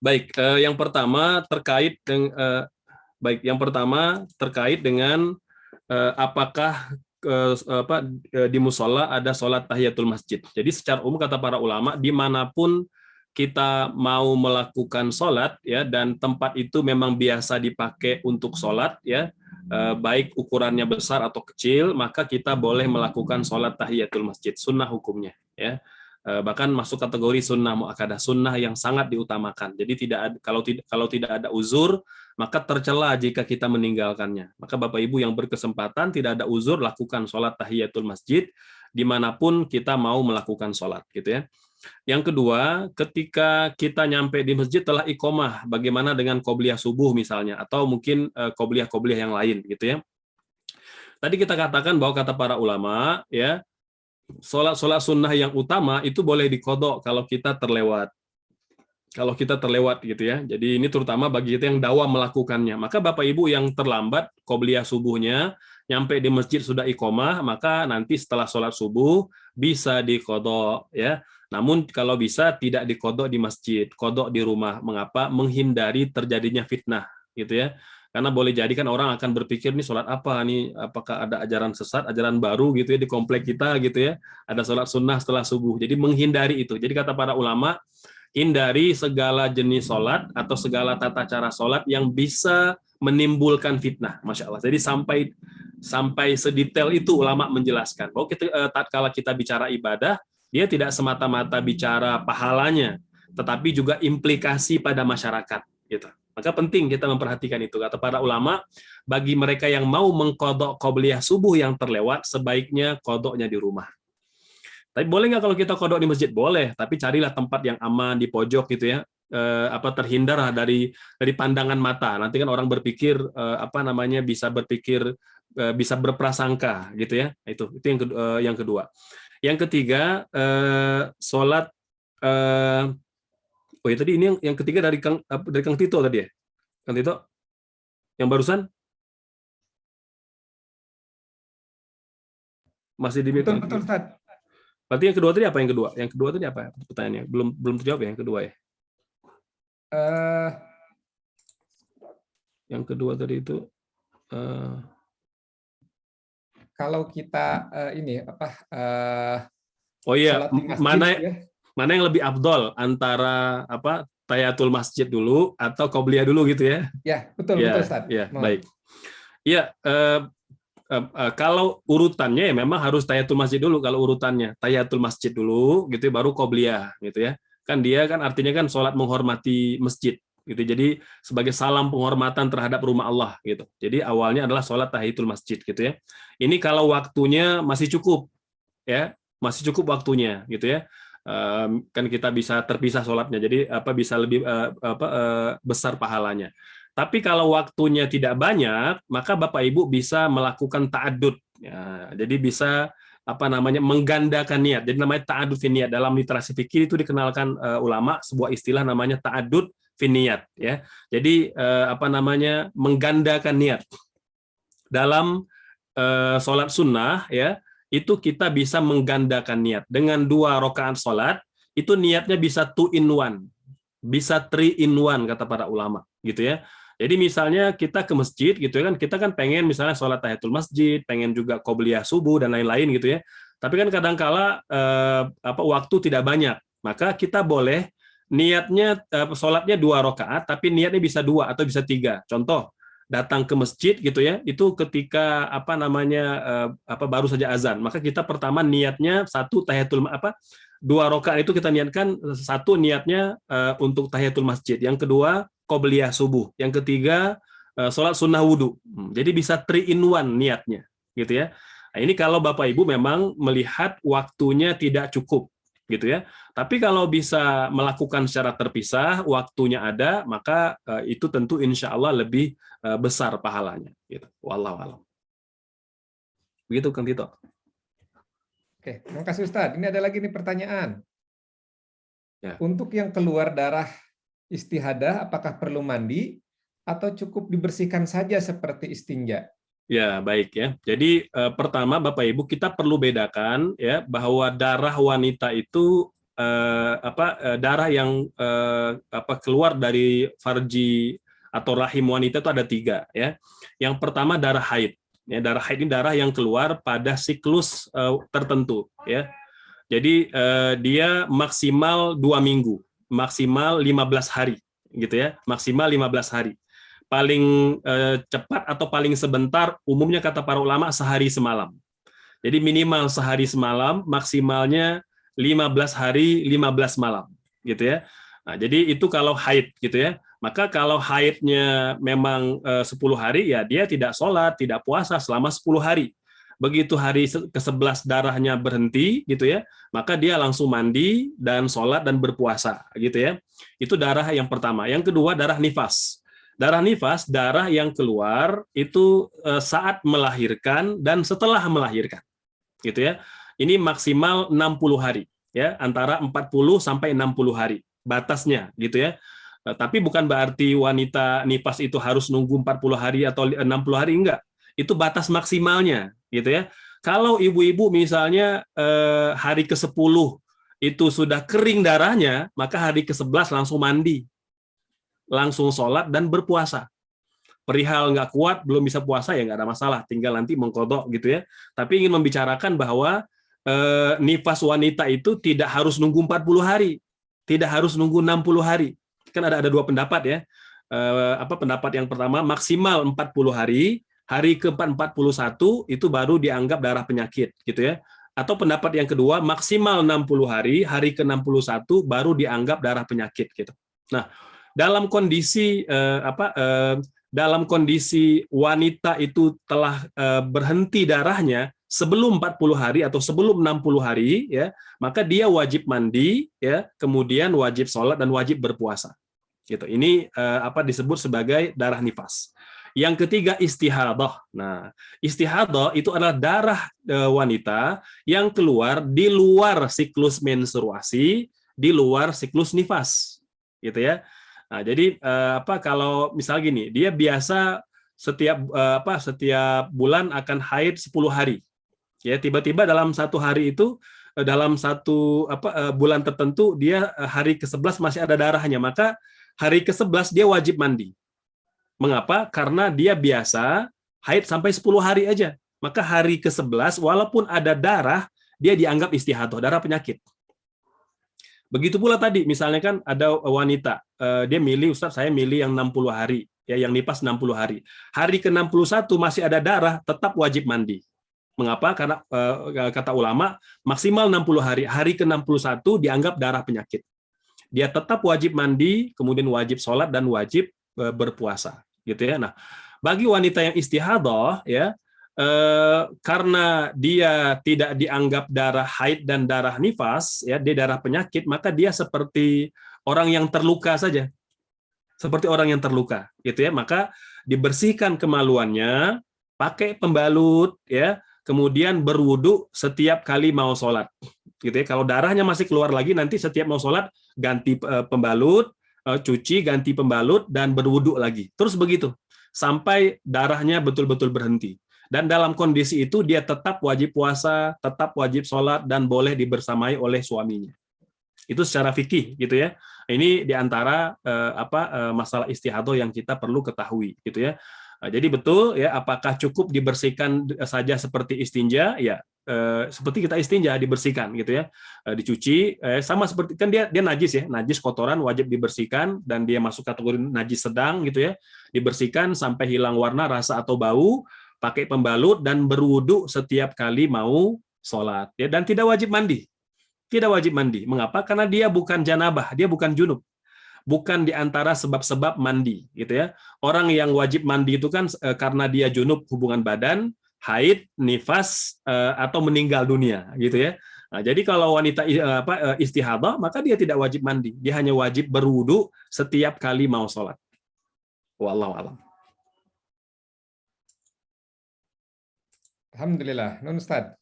C: Baik, yang pertama terkait dengan apakah di musola ada sholat tahiyatul masjid. Jadi secara umum kata para ulama, dimanapun kita mau melakukan sholat ya, dan tempat itu memang biasa dipakai untuk sholat ya, baik ukurannya besar atau kecil, maka kita boleh melakukan sholat tahiyatul masjid, sunnah hukumnya ya. Bahkan masuk kategori sunnah muakkadah, sunnah yang sangat diutamakan. Jadi kalau tidak ada uzur, maka tercela jika kita meninggalkannya. Maka Bapak Ibu yang berkesempatan tidak ada uzur, lakukan sholat tahiyatul masjid dimanapun kita mau melakukan sholat, gitu ya. Yang kedua, ketika kita nyampe di masjid telah iqomah, bagaimana dengan qobliyah subuh misalnya, atau mungkin qobliyah-qobliyah yang lain, gitu ya. Tadi kita katakan bahwa kata para ulama, ya, sholat sunnah yang utama itu boleh diqodho kalau kita terlewat. Kalau kita terlewat gitu ya. Jadi ini terutama bagi kita yang dawam melakukannya. Maka Bapak Ibu yang terlambat qobliyah subuhnya, nyampe di masjid sudah iqomah, maka nanti setelah sholat subuh bisa diqodho ya. Namun kalau bisa tidak diqodho di masjid, qodho di rumah. Mengapa? Menghindari terjadinya fitnah gitu ya. Karena boleh jadi kan orang akan berpikir nih sholat apa nih, apakah ada ajaran sesat, ajaran baru gitu ya di komplek kita gitu ya, ada sholat sunnah setelah subuh. Jadi menghindari itu. Jadi kata para ulama, hindari segala jenis sholat atau segala tata cara sholat yang bisa menimbulkan fitnah. Masya Allah. Jadi sampai sedetail itu ulama menjelaskan bahwa tatkala kita bicara ibadah, dia tidak semata-mata bicara pahalanya, tetapi juga implikasi pada masyarakat gitu. Maka penting kita memperhatikan itu. Kata para ulama, bagi mereka yang mau mengqodho qobliyah subuh yang terlewat, sebaiknya qodhonya di rumah. Tapi boleh nggak kalau kita qodho di masjid? Boleh, tapi carilah tempat yang aman di pojok gitu ya. Terhindar dari pandangan mata. Nanti kan orang berpikir bisa berprasangka gitu ya. Itu yang kedua. Yang ketiga, sholat. Oh ya tadi ini yang ketiga dari Kang Tito tadi ya, Kang Tito, yang barusan masih di
B: Betul Ustaz.
C: Berarti yang kedua tadi apa? Yang kedua tadi apa? Pertanyaannya belum terjawab ya yang kedua ya. Yang kedua tadi itu
B: kalau kita
C: oh iya,
B: masjid,
C: mana yang lebih afdol antara tahiyatul masjid dulu atau qobliyah dulu gitu ya?
B: Ya, betul Ustaz.
C: Ya, baik. Iya, kalau urutannya ya memang harus tahiyatul masjid dulu. Kalau urutannya tahiyatul masjid dulu gitu baru qobliyah gitu ya. Kan dia kan artinya kan sholat menghormati masjid gitu. Jadi sebagai salam penghormatan terhadap rumah Allah gitu. Jadi awalnya adalah sholat tahiyatul masjid gitu ya. Ini kalau waktunya masih cukup ya, masih cukup waktunya gitu ya. Kan kita bisa terpisah sholatnya, jadi bisa lebih besar pahalanya. Tapi kalau waktunya tidak banyak, maka Bapak Ibu bisa melakukan ta'adud. Ya, jadi bisa menggandakan niat. Jadi namanya ta'adud fi niat. Dalam literasi fikih itu dikenalkan ulama sebuah istilah namanya ta'adud finiyat ya. Jadi menggandakan niat dalam sholat sunnah ya, itu kita bisa menggandakan niat dengan 2 rakaat sholat, itu niatnya bisa 2 in 1, bisa 3 in 1 kata para ulama gitu ya. Jadi misalnya kita ke masjid gitu ya kan, kita kan pengen misalnya sholat tahiyatul masjid, pengen juga qobliyah subuh dan lain-lain gitu ya. Tapi kan kadangkala waktu tidak banyak, maka kita boleh niatnya sholatnya 2 rakaat, tapi niatnya bisa 2 atau bisa 3. Contoh, datang ke masjid gitu ya, itu ketika baru saja azan, maka kita pertama niatnya 1 tahiyatul 2 rakaat itu kita niatkan, 1 niatnya untuk tahiyatul masjid, yang kedua qobliyah subuh, yang ketiga sholat sunnah wudhu. Jadi bisa 3 in 1 niatnya gitu ya. Nah, ini kalau Bapak Ibu memang melihat waktunya tidak cukup gitu ya. Tapi kalau bisa melakukan secara terpisah, waktunya ada, maka itu tentu insya Allah lebih besar pahalanya. Gitu. Wallahu a'lam. Begitu Kang Tito.
B: Oke, terima kasih Ustadz. Ini ada lagi nih pertanyaan.
C: Ya.
B: Untuk yang keluar darah istihadah, apakah perlu mandi atau cukup dibersihkan saja seperti istinja?
C: Ya, baik ya. Jadi pertama Bapak Ibu, kita perlu bedakan ya bahwa darah wanita itu darah yang keluar dari farji atau rahim wanita itu ada 3 ya. Yang pertama darah haid. Ya, darah haid ini darah yang keluar pada siklus tertentu ya. Jadi dia maksimal 2 minggu, maksimal 15 hari gitu ya, maksimal 15 hari. Paling cepat atau paling sebentar, umumnya kata para ulama sehari semalam. Jadi minimal sehari semalam, maksimalnya 15 hari 15 malam, gitu ya. Nah, jadi itu kalau haid, gitu ya. Maka kalau haidnya memang 10 hari, ya dia tidak sholat, tidak puasa selama 10 hari. Begitu hari ke-11 darahnya berhenti, gitu ya, maka dia langsung mandi dan sholat dan berpuasa, gitu ya. Itu darah yang pertama. Yang kedua darah nifas. Darah nifas, darah yang keluar itu saat melahirkan dan setelah melahirkan. Gitu ya. Ini maksimal 60 hari ya, antara 40 sampai 60 hari batasnya gitu ya. Tapi bukan berarti wanita nifas itu harus nunggu 40 hari atau 60 hari, enggak. Itu batas maksimalnya gitu ya. Kalau ibu-ibu misalnya hari ke-10 itu sudah kering darahnya, maka hari ke-11 langsung mandi, langsung sholat dan berpuasa. Perihal nggak kuat, belum bisa puasa, ya nggak ada masalah, tinggal nanti mengkodok gitu ya. Tapi ingin membicarakan bahwa nifas wanita itu tidak harus nunggu 40 hari, tidak harus nunggu 60 hari. Kan ada 2 pendapat ya. Pendapat yang pertama maksimal 40 hari, hari ke-41 itu baru dianggap darah penyakit gitu ya. Atau pendapat yang kedua maksimal 60 hari, hari ke-61 baru dianggap darah penyakit gitu. Nah, dalam kondisi dalam kondisi wanita itu telah berhenti darahnya sebelum 40 hari atau sebelum 60 hari ya, maka dia wajib mandi ya, kemudian wajib sholat dan wajib berpuasa. Gitu. Ini disebut sebagai darah nifas. Yang ketiga istihadah. Nah, istihadah itu adalah darah wanita yang keluar di luar siklus menstruasi, di luar siklus nifas. Gitu ya. Nah, jadi kalau misal gini, dia biasa setiap bulan akan haid 10 hari. Ya, tiba-tiba dalam 1 hari itu, dalam 1 bulan tertentu dia hari ke-11 masih ada darahnya, maka hari ke-11 dia wajib mandi. Mengapa? Karena dia biasa haid sampai 10 hari aja. Maka hari ke-11 walaupun ada darah, dia dianggap istihadah, darah penyakit. Begitu pula tadi, misalnya kan ada wanita, dia milih, Ustaz saya milih yang 60 hari, ya yang nifas 60 hari. Hari ke-61 masih ada darah, tetap wajib mandi. Mengapa? Karena kata ulama, maksimal 60 hari, hari ke-61 dianggap darah penyakit. Dia tetap wajib mandi, kemudian wajib sholat dan wajib berpuasa. Gitu ya. Nah, bagi wanita yang istihadah, ya, karena dia tidak dianggap darah haid dan darah nifas, ya, dia darah penyakit, maka dia seperti orang yang terluka saja, seperti orang yang terluka, gitu ya. Maka dibersihkan kemaluannya, pakai pembalut, ya, kemudian berwudu setiap kali mau sholat, gitu ya. Kalau darahnya masih keluar lagi, nanti setiap mau sholat ganti pembalut cuci, ganti pembalut, dan berwudu lagi. Terus begitu sampai darahnya betul-betul berhenti. Dan dalam kondisi itu dia tetap wajib puasa, tetap wajib sholat, dan boleh dibersamai oleh suaminya. Itu secara fikih gitu ya. Ini diantara masalah istihadah yang kita perlu ketahui gitu ya. Jadi betul ya, apakah cukup dibersihkan saja seperti istinja? Ya, seperti kita istinja dibersihkan gitu ya, dicuci, sama seperti kan dia najis ya, najis kotoran wajib dibersihkan dan dia masuk kategori najis sedang gitu ya, dibersihkan sampai hilang warna, rasa atau bau, pakai pembalut dan berwudu setiap kali mau sholat ya, dan tidak wajib mandi. Tidak wajib mandi. Mengapa? Karena dia bukan janabah, dia bukan junub. Bukan di antara sebab-sebab mandi, gitu ya. Orang yang wajib mandi itu kan karena dia junub hubungan badan, haid, nifas, atau meninggal dunia, gitu ya. Nah, jadi kalau wanita istihadah, maka dia tidak wajib mandi. Dia hanya wajib berwudu setiap kali mau sholat. Wallahu a'lam.
B: Alhamdulillah, Nun Ustadz.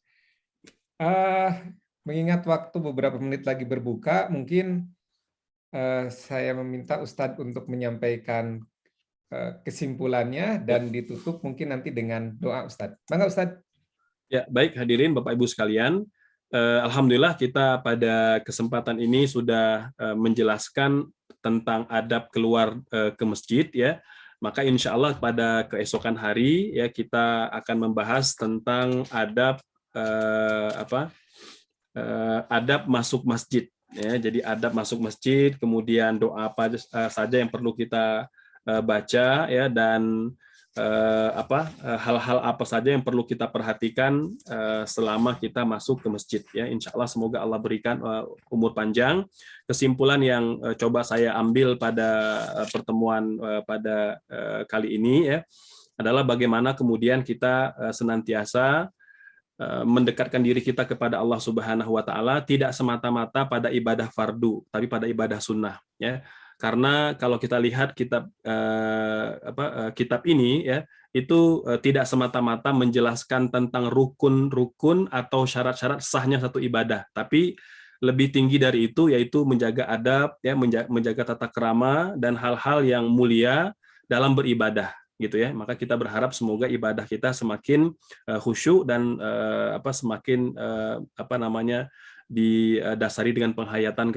B: Mengingat waktu beberapa menit lagi berbuka, mungkin saya meminta Ustadz untuk menyampaikan kesimpulannya dan ditutup mungkin nanti dengan doa Ustadz. Bangga Ustadz.
C: Ya, baik hadirin Bapak Ibu sekalian. Alhamdulillah kita pada kesempatan ini sudah menjelaskan tentang adab keluar ke masjid ya. Maka insya Allah pada keesokan hari ya kita akan membahas tentang adab adab masuk masjid ya. Jadi adab masuk masjid, kemudian doa apa saja yang perlu kita baca ya, dan hal-hal apa saja yang perlu kita perhatikan selama kita masuk ke masjid ya. Insya Allah semoga Allah berikan umur panjang. Kesimpulan yang coba saya ambil pada pertemuan pada kali ini ya adalah bagaimana kemudian kita senantiasa mendekatkan diri kita kepada Allah Subhanahu wa taala tidak semata-mata pada ibadah fardu, tapi pada ibadah sunnah ya. Karena kalau kita lihat kitab kitab ini ya, itu tidak semata-mata menjelaskan tentang rukun-rukun atau syarat-syarat sahnya satu ibadah, tapi lebih tinggi dari itu yaitu menjaga adab ya, menjaga tata krama dan hal-hal yang mulia dalam beribadah gitu ya. Maka kita berharap semoga ibadah kita semakin khusyuk dan semakin didasari dengan penghayatan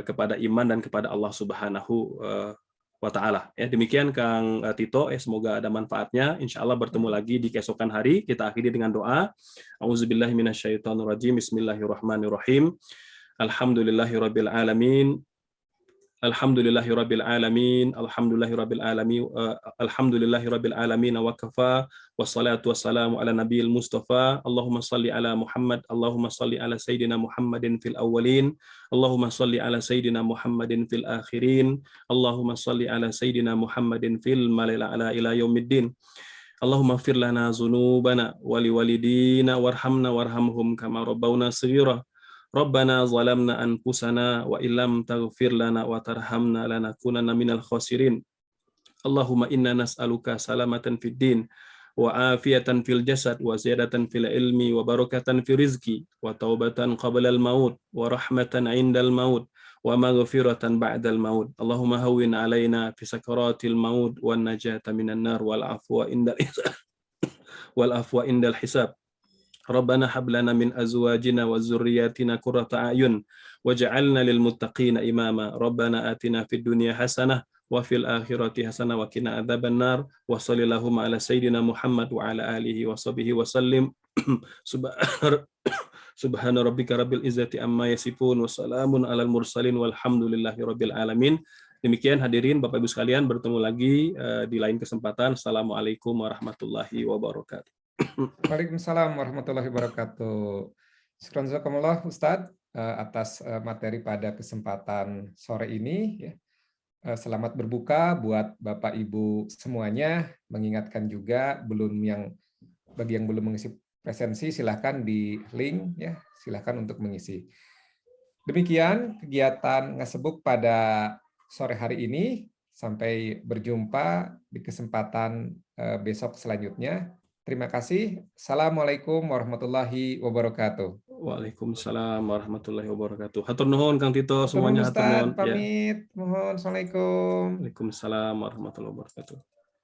C: kepada iman dan kepada Allah Subhanahu wa taala. Ya, demikian Kang Tito, semoga ada manfaatnya. Insyaallah bertemu lagi di keesokan hari. Kita akhiri dengan doa. Auzubillahi minasyaitonirrajim. Bismillahirrahmanirrahim. Alhamdulillahirabbil alamin. Alhamdulillahirabbil alamin. Alhamdulillahirabbil alamin. Alhamdulillahirabbil alamin wa kafa. Wassalatu wassalamu ala nabiyil mustafa. Allahumma salli ala Muhammad. Allahumma salli ala sayyidina Muhammadin fil awwalin. Allahumma salli ala sayyidina Muhammadin fil akhirin. Allahumma salli ala sayyidina Muhammadin fil mala'il ala ila yaumiddin. Allahumma fir lana dzunubana wa liwalidina warhamna warhamhum kama rabbawna shaghira. Rabbana zalamna anfusana wa illam taghfir lana wa tarhamna lanakunanna minal khasirin. Allahumma inna nas'aluka salamatan fid din wa afiyatan fil jasad wa ziyadatan fil ilmi wa barakatan fil rizqi wa taubatan qabla al maut wa rahmatan 'indal maut wa maghfiratan ba'dal maut. Allahumma hawwin 'alaina fi sakaratil maut wan najata minan nar wal afwa indal hisab. Rabbana hab lana min azwajina wa dzurriyyatina qurrata a'yun waj'alna lil muttaqina imama. Rabbana atina fid dunya hasanah wa fil akhirati hasanah wa qina adzabannar. Wa sallallahu ala sayyidina Muhammad wa ala alihi wa sahbihi wa sallim. Subhana rabbika rabbil izzati amma yasifun wa salamun alal mursalin walhamdulillahi rabbil alamin. Demikian hadirin Bapak Ibu sekalian, bertemu lagi di lain kesempatan. Assalamualaikum warahmatullahi wabarakatuh.
B: Waalaikumsalam warahmatullahi wabarakatuh. Syukran jazakumullah Ustadz atas materi pada kesempatan sore ini. Selamat berbuka buat Bapak Ibu semuanya. Mengingatkan juga bagi yang belum mengisi presensi silahkan di link ya, silahkan untuk mengisi. Demikian kegiatan Ngasebuk pada sore hari ini. Sampai berjumpa di kesempatan besok selanjutnya. Terima kasih. Assalamualaikum warahmatullahi wabarakatuh.
C: Waalaikumsalam warahmatullahi wabarakatuh. Hatur nuhun Kang Tito,
B: Hatur nuhun
C: semuanya hatur
B: Ustaz,
C: nuhun. Ya.
B: pamit. Mohon. Assalamualaikum.
C: Waalaikumsalam warahmatullahi wabarakatuh.